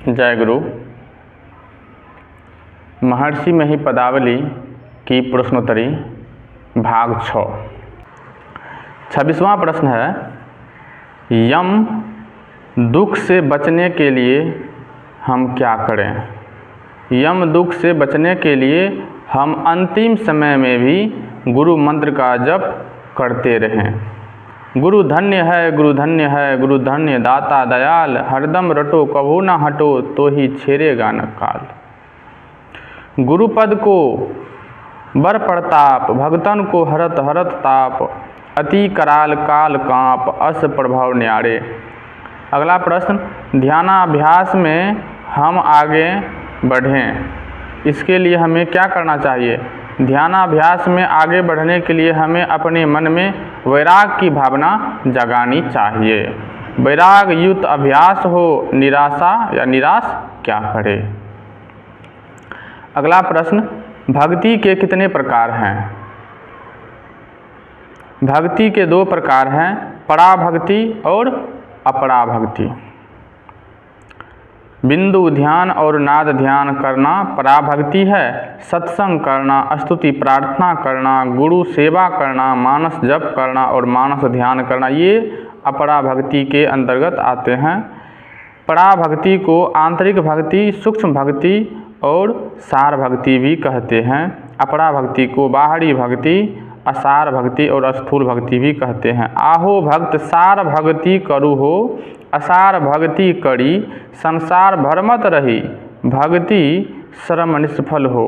जय गुरु। महर्षि महिपदावली की प्रश्नोत्तरी भाग 6। 26वां प्रश्न है, यम दुख से बचने के लिए हम क्या करें? यम दुख से बचने के लिए हम अंतिम समय में भी गुरु मंत्र का जप करते रहें। गुरु धन्य है, गुरु धन्य है, गुरु धन्य दाता दयाल, हरदम रटो कभू न हटो, तो ही छेड़ेगा न काल। गुरुपद को बर प्रताप, भगतन को हरत हरत ताप, अति कराल काल कांप, अस प्रभाव न्यारे। अगला प्रश्न, ध्यानाभ्यास में हम आगे बढ़ें, इसके लिए हमें क्या करना चाहिए? ध्यानाभ्यास में आगे बढ़ने के लिए हमें अपने मन में वैराग की भावना जगानी चाहिए। वैराग युक्त अभ्यास हो, निराशा या निराश क्या करे। अगला प्रश्न, भक्ति के कितने प्रकार हैं? भक्ति के 2 प्रकार हैं, पराभक्ति और अपराभक्ति। बिंदु ध्यान और नाद ध्यान करना पराभक्ति है। सत्संग करना, स्तुति प्रार्थना करना, गुरु सेवा करना, मानस जप करना और मानस ध्यान करना, ये अपराभक्ति के अंतर्गत आते हैं। पराभक्ति को आंतरिक भक्ति, सूक्ष्म भक्ति और सार भक्ति भी कहते हैं। अपराभक्ति को बाहरी भक्ति, असार भक्ति और स्थूल भक्ति भी कहते हैं। आहो भक्त सार भक्ति करू हो, असार भक्ति करी, संसार भरमत रही, भक्ति श्रम निष्फल हो,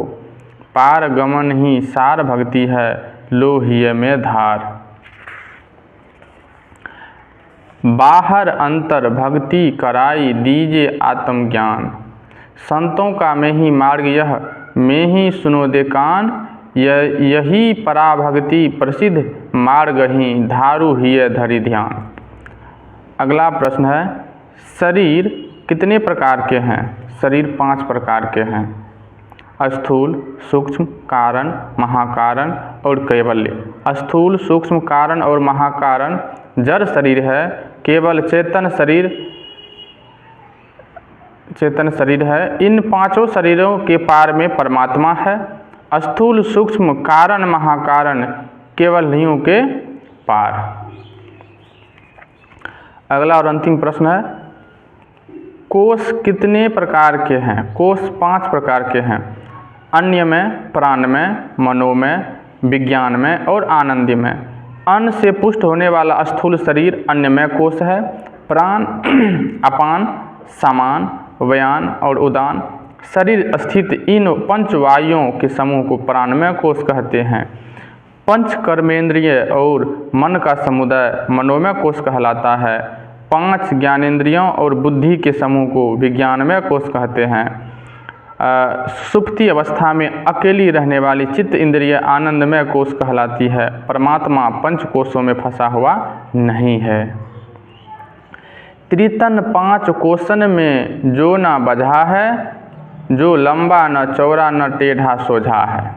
पार गमन ही सार भक्ति है, लोहिए में धार। बाहर अंतर भक्ति कराई, दीजे आत्मज्ञान, संतों का में ही मार्ग यह, में ही सुनो दे कान, यही पराभक्ति प्रसिद्ध मार्ग ही, धारु ही धरि ध्यान। अगला प्रश्न है, शरीर कितने प्रकार के हैं? शरीर 5 प्रकार के हैं, स्थूल, सूक्ष्म, कारण, महाकारण और कैवल्य। स्थूल, सूक्ष्म, कारण और महाकारण जड़ शरीर है। केवल चेतन शरीर है। इन 5 शरीरों के पार में परमात्मा है। स्थूल, सूक्ष्म, कारण, महाकारण केवलियों के पार। अगला और अंतिम प्रश्न है, कोष कितने प्रकार के हैं? कोष 5 प्रकार के हैं, अन्य में, प्राण में, मनो में, विज्ञान में और आनंद में। अन्न से पुष्ट होने वाला स्थूल शरीर अन्नमय कोष है। प्राण, अपान, समान, व्यान और उदान शरीर स्थित इन 5 वायुओं के समूह को प्राणमय कोष कहते हैं। 5 कर्मेंद्रिय और मन का समुदाय मनोमय कोष कहलाता है। 5 ज्ञानेंद्रियों और बुद्धि के समूह को विज्ञानमय कोष कहते हैं। सुप्ति अवस्था में अकेली रहने वाली चित्त इंद्रिय आनंदमय कोष कहलाती है। परमात्मा 5 कोषों में फंसा हुआ नहीं है। त्रितन 5 कोशन में जो न बझा है, जो लंबा न चौड़ा न टेढ़ा सोझा है।